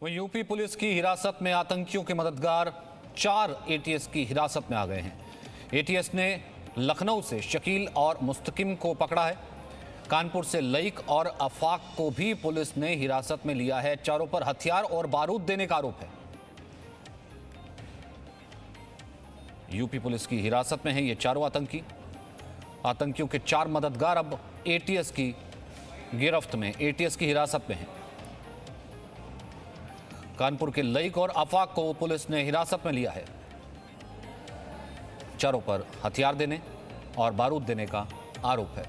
वहीं UP police की हिरासत में आतंकियों के मददगार 4 एटीएस की हिरासत में आ गए हैं। एटीएस ने लखनऊ से शकील और मुस्तकिम को पकड़ा है। कानपुर से लईक और अफाक को भी पुलिस ने हिरासत में लिया है। चारों पर हथियार और बारूद देने का आरोप है। यूपी पुलिस की हिरासत में हैं ये चारों आतंकी। आतंकियों के 4 मददगार अब एटीएस की गिरफ्त में, एटीएस की हिरासत में हैं। कानपुर के लईक और अफाक को पुलिस ने हिरासत में लिया है। चारों पर हथियार देने और बारूद देने का आरोप है।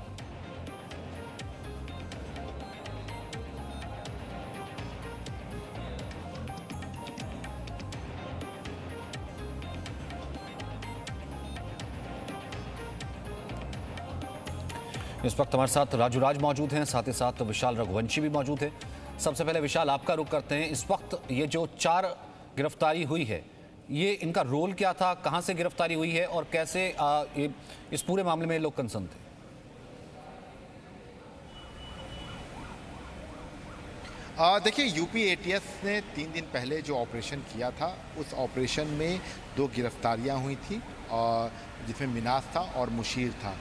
इस वक्त हमारे साथ राजू राज मौजूद हैं, साथ ही साथ विशाल रघुवंशी भी मौजूद है। सबसे पहले विशाल, आपका रुख करते हैं। इस वक्त ये जो 4 गिरफ्तारी हुई है, ये इनका रोल क्या था, कहां से गिरफ्तारी हुई है और कैसे इस पूरे मामले में लोग कंसर्न थे? देखिए, यूपी एटीएस ने 3 दिन पहले जो ऑपरेशन किया था, उस ऑपरेशन में 2 गिरफ्तारियां हुई थी, जिसमें मिनास था और मुशीर था।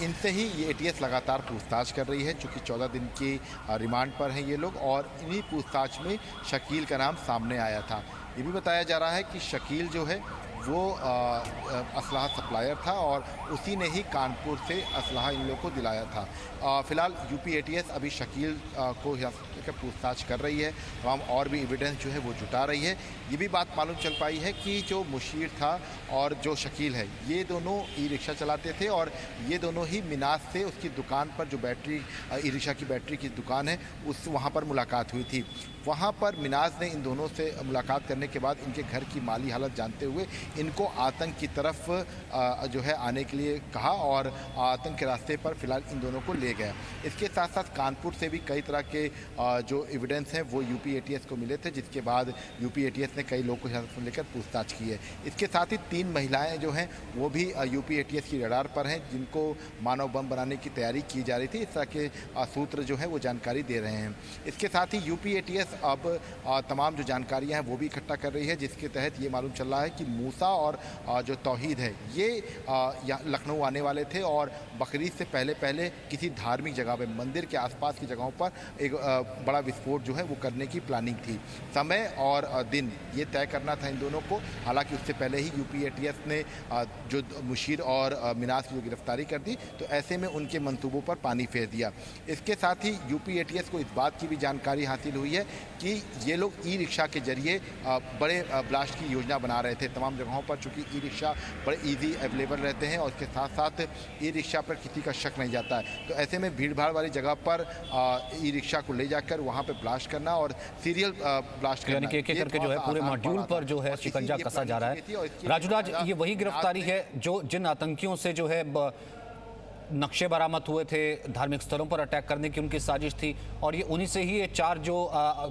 इनसे ही ये एटीएस लगातार पूछताछ कर रही है, चूँकि 14 दिन की रिमांड पर हैं ये लोग, और इन्हीं पूछताछ में शकील का नाम सामने आया था। ये भी बताया जा रहा है कि शकील जो है वो असलहा सप्लायर था और उसी ने ही कानपुर से असलहा इन लोगों को दिलाया था। फिलहाल यूपी एटीएस अभी शकील को हिरासत में लेकर पूछताछ कर रही है। तमाम और भी एविडेंस जो है वो जुटा रही है। ये भी बात मालूम चल पाई है कि जो मुशीर था और जो शकील है, ये दोनों ई रिक्शा चलाते थे और ये दोनों ही मिनास से उसकी दुकान पर, जो बैटरी ई रिक्शा की बैटरी की दुकान है, उस वहाँ पर मुलाकात हुई थी। वहाँ पर मिनास ने इन दोनों से मुलाकात करने के बाद इनके घर की माली हालत जानते हुए इनको आतंक की तरफ जो है आने के लिए कहा और आतंक के रास्ते पर फिलहाल इन दोनों को ले गया। इसके साथ साथ कानपुर से भी कई तरह के जो एविडेंस हैं वो यूपी एटीएस को मिले थे, जिसके बाद यूपी एटीएस ने कई लोगों को हिरासत में लेकर पूछताछ की है। इसके साथ ही 3 महिलाएं जो हैं वो भी यूपी एटीएस की रडार पर हैं, जिनको मानव बम बनाने की तैयारी की जा रही थी। इस तरह के सूत्र जो है वो जानकारी दे रहे हैं। इसके साथ ही यूपी एटीएस अब तमाम जो जानकारियाँ हैं वो भी इकट्ठा कर रही है, जिसके तहत ये मालूम चल रहा है कि मूसा और जो तौहीद है, ये लखनऊ आने वाले थे और बकरीद से पहले किसी धार्मिक जगह पे, मंदिर के आसपास की जगहों पर एक बड़ा विस्फोट जो है वो करने की प्लानिंग थी। समय और दिन ये तय करना था इन दोनों को। हालांकि उससे पहले ही यूपी एटीएस ने जो मुशीर और मिनास की जो गिरफ्तारी कर दी, तो ऐसे में उनके मंसूबों पर पानी फेर दिया। इसके साथ ही यूपी एटीएस को इस बात की भी जानकारी हासिल हुई है कि ये लोग ई रिक्शा के जरिए बड़े ब्लास्ट की योजना बना रहे थे तमाम जगहों पर, चूँकि ई रिक्शा बड़े ईजी अवेलेबल रहते हैं और इसके साथ साथ ई रिक्शा पर किसी का शक नहीं जाता है। तो ऐसे में भीड़ भाड़ वाली जगह पर ई रिक्शा को ले जाकर वहाँ पर ब्लास्ट करना और सीरियल ब्लास्ट करना, यानी कि एक-एक करके जो है पूरे मॉड्यूल पर जो है शिकंजा कसा जा रहा है। राजूराज, ये वही गिरफ्तारी है जो जिन आतंकियों से जो है नक्शे बरामद हुए थे, धार्मिक स्थलों पर अटैक करने की उनकी साजिश थी, और ये उन्हीं से ही ये 4 जो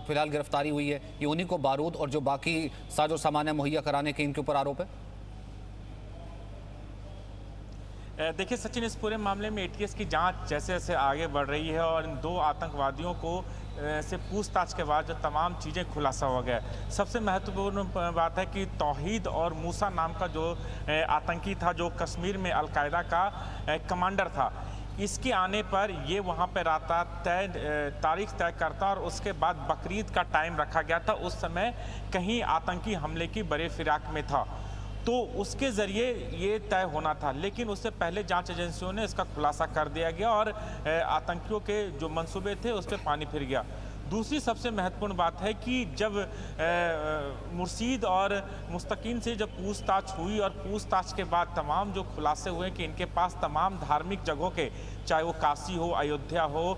फिलहाल गिरफ्तारी हुई है, ये उन्हीं को बारूद और जो बाकी साजो सामान मुहैया कराने के इनके ऊपर आरोप है। देखिए सचिन, इस पूरे मामले में एटीएस की जांच जैसे जैसे आगे बढ़ रही है और इन 2 आतंकवादियों को से पूछताछ के बाद जो तमाम चीज़ें खुलासा हो गया। सबसे महत्वपूर्ण बात है कि तौहीद और मूसा नाम का जो आतंकी था, जो कश्मीर में अलकायदा का कमांडर था, इसके आने पर ये वहाँ पर राता तारीख तय करता और उसके बाद बकरीद का टाइम रखा गया था। उस समय कहीं आतंकी हमले की बड़े फिराक में था, तो उसके ज़रिए ये तय होना था, लेकिन उससे पहले जांच एजेंसियों ने इसका खुलासा कर दिया गया और आतंकियों के जो मंसूबे थे उस पर पानी फिर गया। दूसरी सबसे महत्वपूर्ण बात है कि जब मुर्शीद और मुस्तकीम से जब पूछताछ हुई और पूछताछ के बाद तमाम जो खुलासे हुए कि इनके पास तमाम धार्मिक जगहों के, चाहे वो काशी हो, अयोध्या हो,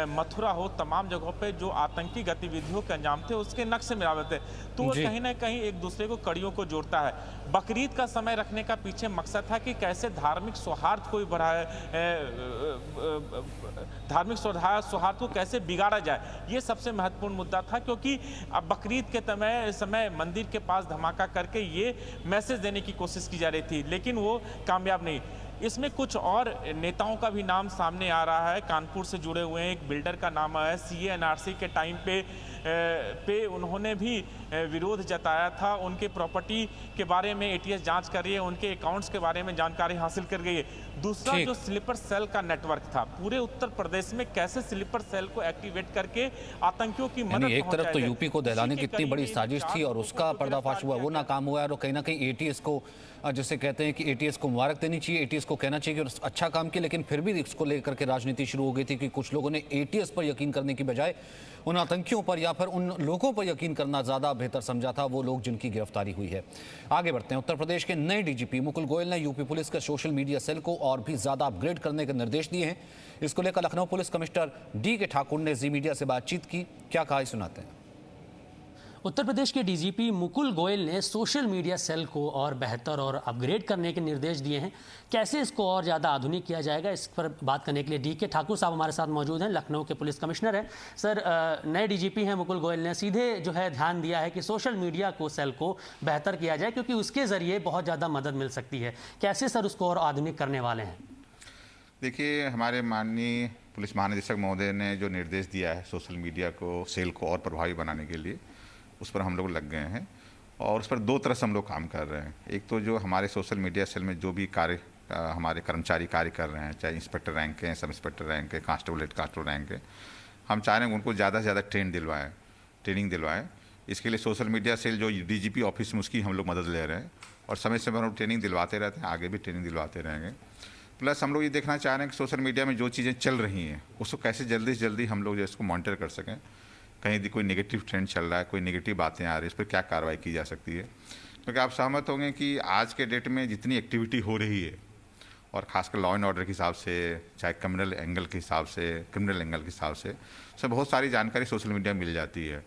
मथुरा हो, तमाम जगहों पे जो आतंकी गतिविधियों के अंजाम थे उसके नक्शे मिलावे थे, तो वो कहीं ना कहीं एक दूसरे को कड़ियों को जोड़ता है। बकरीद का समय रखने का पीछे मकसद था कि कैसे धार्मिक सौहार्द को बढ़ाए, धार्मिक सौहार्द को कैसे बिगाड़ा जाए, ये सबसे महत्वपूर्ण मुद्दा था। क्योंकि अब बकरीद के समय मंदिर के पास धमाका करके ये मैसेज देने की कोशिश की जा रही थी, लेकिन वो कामयाब नहीं। इसमें कुछ और नेताओं का भी नाम सामने आ रहा है, कानपुर से जुड़े हुए हैं। एक बिल्डर का नाम है, CA NRC के टाइम पे पे उन्होंने भी विरोध जताया था। उनके प्रॉपर्टी के बारे में एटीएस जांच कर रही है, उनके अकाउंट्स के बारे में जानकारी हासिल कर गई है। दूसरा जो स्लीपर सेल का नेटवर्क था, पूरे उत्तर प्रदेश में कैसे स्लीपर सेल को एक्टिवेट करके आतंकियों की मदद एक तरफ तो यूपी को दहलाने की इतनी बड़ी साजिश थी और उसका पर्दाफाश हुआ, वो नाकाम हुआ है। और कहीं ना कहीं एटीएस को, जिसे कहते हैं कि एटीएस को मुबारक देनी चाहिए, एटीएस को कहना चाहिए कि अच्छा काम किया, लेकिन फिर भी इसको लेकर के राजनीति शुरू हो गई थी कि कुछ लोगों ने एटीएस पर यकीन करने की बजाय उन आतंकियों पर या फिर उन लोगों पर यकीन करना ज्यादा बेहतर समझा था, वो लोग जिनकी गिरफ्तारी हुई है। आगे बढ़ते हैं। उत्तर प्रदेश के नए डीजीपी मुकुल गोयल ने यूपी पुलिस के सोशल मीडिया सेल को और भी ज्यादा अपग्रेड करने के निर्देश दिए हैं। इसको लेकर लखनऊ पुलिस कमिश्नर डी के ठाकुर ने जी मीडिया से बातचीत की। क्या कहा, सुनाते हैं। उत्तर प्रदेश के डीजीपी मुकुल गोयल ने सोशल मीडिया सेल को और बेहतर और अपग्रेड करने के निर्देश दिए हैं। कैसे इसको और ज़्यादा आधुनिक किया जाएगा, इस पर बात करने के लिए डी के ठाकुर साहब हमारे साथ मौजूद हैं, लखनऊ के पुलिस कमिश्नर हैं। सर, नए डीजीपी हैं मुकुल गोयल ने सीधे जो है ध्यान दिया है कि सोशल मीडिया को सेल को बेहतर किया जाए, क्योंकि उसके ज़रिए बहुत ज़्यादा मदद मिल सकती है। कैसे सर उसको और आधुनिक करने वाले हैं? देखिए, हमारे माननीय पुलिस महानिदेशक महोदय ने जो निर्देश दिया है सोशल मीडिया को, सेल को और प्रभावी बनाने के लिए, उस पर हम लोग लग गए हैं और उस पर दो तरह से हम लोग काम कर रहे हैं। एक तो जो हमारे सोशल मीडिया सेल में जो भी कार्य हमारे कर्मचारी कार्य कर रहे हैं, चाहे इंस्पेक्टर रैंक के, सब इंस्पेक्टर रैंक के, कांस्टेबल, हेड कांस्टेबल रैंक के, हम चाह रहे हैं उनको ज़्यादा से ज़्यादा ट्रेनिंग दिलवाएँ। इसके लिए सोशल मीडिया सेल जो डीजीपी ऑफिस में, उसकी हम लोग मदद ले रहे हैं और समय समय पर हम ट्रेनिंग दिलवाते रहते हैं, आगे भी ट्रेनिंग दिलवाते रहेंगे। प्लस हम लोग ये देखना चाह रहे हैं कि सोशल मीडिया में जो चीज़ें चल रही हैं उसको कैसे जल्दी से जल्दी हम लोग जो इसको मॉनिटर कर सकें। कहीं भी कोई नेगेटिव ट्रेंड चल रहा है, कोई नेगेटिव बातें आ रही है, इस पर क्या कार्रवाई की जा सकती है। क्योंकि आप सहमत होंगे कि आज के डेट में जितनी एक्टिविटी हो रही है, और ख़ासकर लॉ एंड ऑर्डर के हिसाब से, चाहे क्रिमिनल एंगल के हिसाब से, सब बहुत सारी जानकारी सोशल मीडिया में मिल जाती है।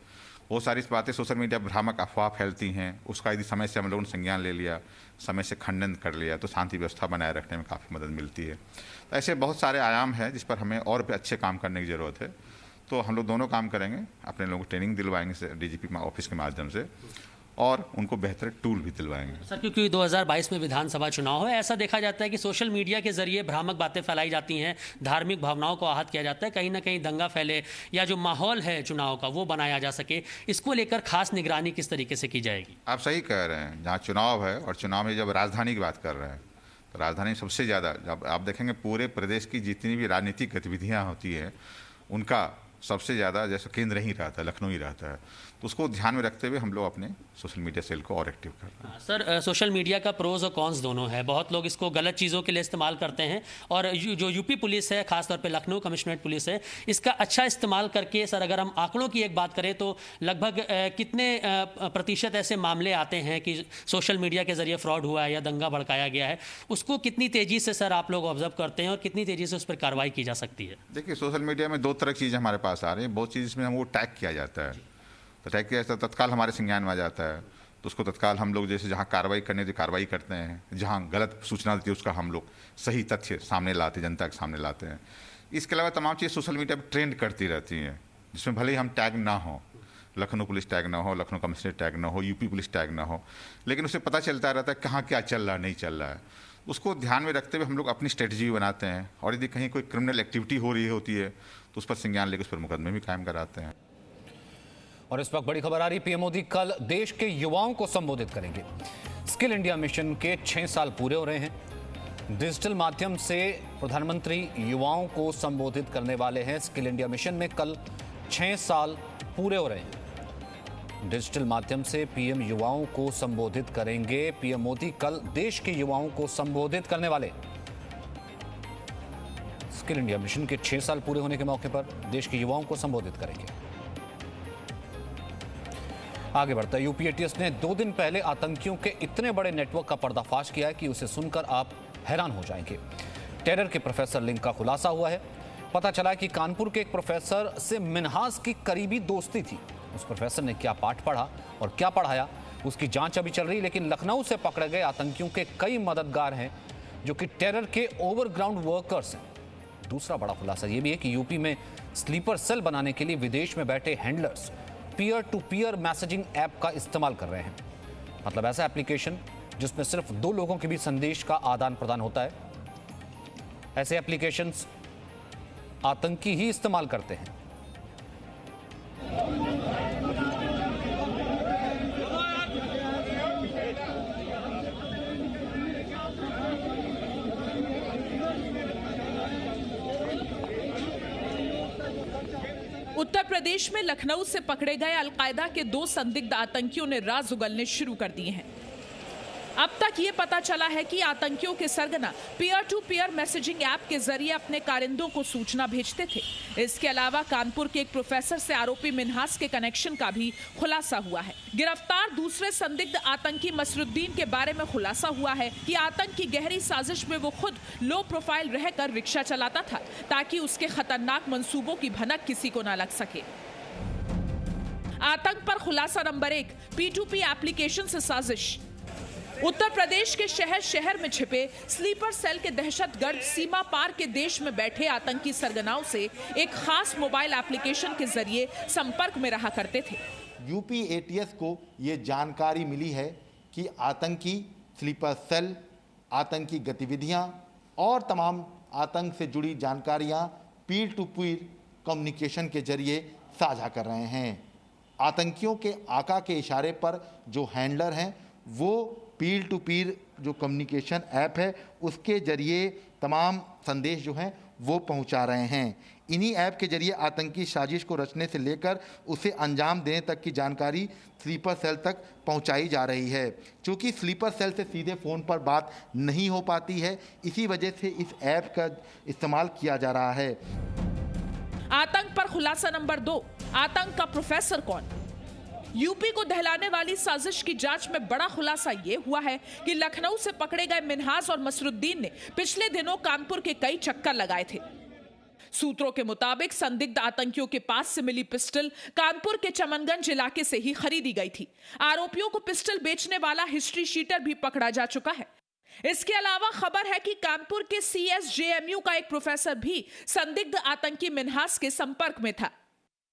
बहुत सारी बातें सोशल मीडिया पर भ्रामक अफवाह फैलती हैं, उसका यदि समय से हम लोगों ने संज्ञान ले लिया, समय से खंडन कर लिया, तो शांति व्यवस्था बनाए रखने में काफ़ी मदद मिलती है। तो ऐसे बहुत सारे आयाम हैं जिस पर हमें और भी अच्छे काम करने की ज़रूरत है। तो हम लोग दोनों काम करेंगे, अपने लोगों को ट्रेनिंग दिलवाएंगे डीजीपी ऑफिस के माध्यम से, और उनको बेहतर टूल भी दिलवाएंगे। सर, क्योंकि 2022 में विधानसभा चुनाव है, ऐसा देखा जाता है कि सोशल मीडिया के जरिए भ्रामक बातें फैलाई जाती हैं, धार्मिक भावनाओं को आहत किया जाता है, कहीं ना कहीं दंगा फैले या जो माहौल है चुनाव का वो बनाया जा सके, इसको लेकर खास निगरानी किस तरीके से की जाएगी? आप सही कह रहे हैं। जहाँ चुनाव है, और चुनाव में जब राजधानी की बात कर रहे हैं, तो राजधानी सबसे ज़्यादा, जब आप देखेंगे पूरे प्रदेश की जितनी भी राजनीतिक गतिविधियाँ होती हैं, उनका सबसे ज़्यादा जैसे केंद्र ही रहता है, लखनऊ ही रहता है। तो उसको ध्यान में रखते हुए हम लोग अपने सोशल मीडिया सेल को और एक्टिव कर रहे हैं। सर, सोशल मीडिया का प्रोज और कॉन्स दोनों है। बहुत लोग इसको गलत चीज़ों के लिए इस्तेमाल करते हैं, और जो यूपी पुलिस है, खासतौर पे लखनऊ कमिश्नरेट पुलिस है, इसका अच्छा इस्तेमाल करके, सर अगर हम आंकड़ों की एक बात करें तो लगभग कितने प्रतिशत ऐसे मामले आते हैं कि सोशल मीडिया के जरिए फ्रॉड हुआ है या दंगा भड़काया गया है, उसको कितनी तेज़ी से सर आप लोग ऑब्जर्व करते हैं और कितनी तेज़ी से उस पर कार्रवाई की जा सकती है? देखिए, सोशल मीडिया में दो तरह की चीज़ें हमारे पास आ रही हैं। बहुत चीज़ इसमें हमको टैग किया जाता है, तो टैग किया जाता है, तत्काल हमारे संज्ञान में आ जाता है, तो उसको तत्काल हम लोग जैसे जहाँ कार्रवाई करने की कार्रवाई करते हैं, जहाँ गलत सूचना देती है उसका हम लोग सही तथ्य सामने लाते हैं, जनता के सामने लाते हैं। इसके अलावा तमाम चीज़ सोशल मीडिया पर ट्रेंड करती रहती हैं, जिसमें भले ही हम टैग ना हो, लखनऊ पुलिस टैग ना हो, लखनऊ कमिश्नरेट टैग ना हो, यूपी पुलिस टैग ना हो, लेकिन उसे पता चलता रहता है कहाँ क्या चल रहा है, नहीं चल रहा है। उसको ध्यान में रखते हुए हम लोग अपनी स्ट्रेटजी बनाते हैं, और यदि कहीं कोई क्रिमिनल एक्टिविटी हो रही होती है तो उस पर संज्ञान लेकर उस पर मुकदमे भी कायम कराते हैं। और इस वक्त बड़ी खबर आ रही, पीएम मोदी कल देश के युवाओं को संबोधित करेंगे। स्किल इंडिया मिशन के 6 साल पूरे हो रहे हैं। डिजिटल माध्यम से प्रधानमंत्री युवाओं को संबोधित करने वाले हैं। स्किल इंडिया मिशन में कल 6 साल पूरे हो रहे हैं। डिजिटल माध्यम से पीएम युवाओं को संबोधित करेंगे। पीएम मोदी कल देश के युवाओं को संबोधित करने वाले। स्किल इंडिया मिशन के 6 साल पूरे होने के मौके पर देश के युवाओं को संबोधित करेंगे। आगे बढ़ता है। यूपी एटीएस ने 2 दिन पहले आतंकियों के इतने बड़े नेटवर्क का पर्दाफाश किया है कि उसे सुनकर आप हैरान हो जाएंगे। टेरर के प्रोफेसर लिंक का खुलासा हुआ है। पता चला कि कानपुर के एक प्रोफेसर से मिन्हाज की करीबी दोस्ती थी। उस प्रोफेसर ने क्या पाठ पढ़ा और क्या पढ़ाया, उसकी जांच अभी चल रही है। लेकिन लखनऊ से पकड़े गए आतंकियों के कई मददगार हैं जो कि टेरर के ओवरग्राउंड वर्कर्स हैं। दूसरा बड़ा खुलासा यह भी है कि यूपी में स्लीपर सेल बनाने के लिए विदेश में बैठे handlers peer to peer messaging app का इस्तेमाल कर रहे हैं। मतलब ऐसा एप्लीकेशन जिसमें सिर्फ 2 लोगों के बीच संदेश का आदान प्रदान होता है। ऐसे एप्लीकेशंस आतंकी ही इस्तेमाल करते हैं। प्रदेश में लखनऊ से पकड़े गए अलकायदा के 2 संदिग्ध आतंकियों ने राज उगलने शुरू कर दिए हैं। अब तक ये पता चला है कि आतंकियों के सरगना peer to peer messaging app के जरिए अपने कारिंदों को सूचना भेजते थे। इसके अलावा कानपुर के एक प्रोफेसर से आरोपी मिन्हास के कनेक्शन का भी खुलासा हुआ है। गिरफ्तार दूसरे संदिग्ध आतंकी मसरुद्दीन के बारे में खुलासा हुआ है कि आतंक की गहरी साजिश में वो खुद लो प्रोफाइल रहकर रिक्शा चलाता था ताकि उसके खतरनाक मंसूबों की भनक किसी को न लग सके। आतंक पर खुलासा नंबर 1, P2P एप्लीकेशन से साजिश। उत्तर प्रदेश के शहर शहर में छिपे स्लीपर सेल के दहशतगर्द सीमा पार के देश में बैठे आतंकी सरगनाओं से एक खास मोबाइल एप्लीकेशन के जरिए संपर्क में रहा करते थे। यूपी एटीएस को ये जानकारी मिली है कि आतंकी स्लीपर सेल, आतंकी गतिविधियां और तमाम आतंक से जुड़ी जानकारियां पीर टू पीर कम्युनिकेशन के जरिए साझा कर रहे हैं। आतंकियों के आका के इशारे पर जो हैंडलर हैं वो पीर टू पीर जो कम्युनिकेशन ऐप है उसके जरिए तमाम संदेश जो हैं वो पहुंचा रहे हैं। इन्हीं ऐप के जरिए आतंकी साजिश को रचने से लेकर उसे अंजाम देने तक की जानकारी स्लीपर सेल तक पहुंचाई जा रही है। क्योंकि स्लीपर सेल से सीधे फ़ोन पर बात नहीं हो पाती है, इसी वजह से इस ऐप का इस्तेमाल किया जा रहा है। आतंक पर खुलासा नंबर 2, आतंक का प्रोफेसर कौन। यूपी को दहलाने वाली साजिश की जांच में बड़ा खुलासा यह हुआ है कि लखनऊ से पकड़े गए मिन्हास और मसरुद्दीन ने पिछले दिनों कानपुर के कई चक्कर लगाए थे। सूत्रों के मुताबिक संदिग्ध आतंकियों के पास से मिली पिस्टल कानपुर के चमनगंज इलाके से ही खरीदी गई थी। आरोपियों को पिस्टल बेचने वाला हिस्ट्री शीटर भी पकड़ा जा चुका है। इसके अलावा खबर है कि कानपुर के CSJMU का एक प्रोफेसर भी संदिग्ध आतंकी मिन्हास के संपर्क में था।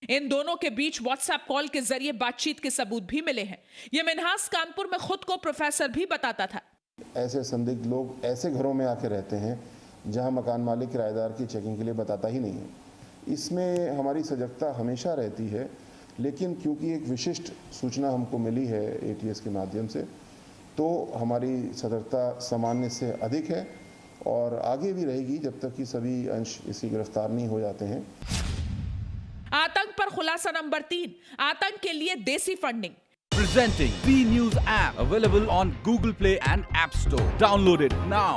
इन दोनों के बीच व्हाट्सएप कॉल के जरिए बातचीत के सबूत भी मिले हैं। यह मिन्हास कानपुर में खुद को प्रोफेसर भी बताता था। ऐसे संदिग्ध लोग ऐसे घरों में आके रहते हैं जहां मकान मालिक किराएदार की चेकिंग के लिए बताता ही नहीं है। इसमें हमारी सजगता हमेशा रहती है, लेकिन क्योंकि एक विशिष्ट सूचना हमको मिली है ATS के माध्यम से, तो हमारी सतर्कता सामान्य से अधिक है और आगे भी रहेगी जब तक कि सभी अंश इसकी गिरफ्तार नहीं हो जाते हैं। आतंक पर खुलासा नंबर 3, आतंक के लिए देसी funding. Presenting B News app, available on Google Play and App Store. Download it now.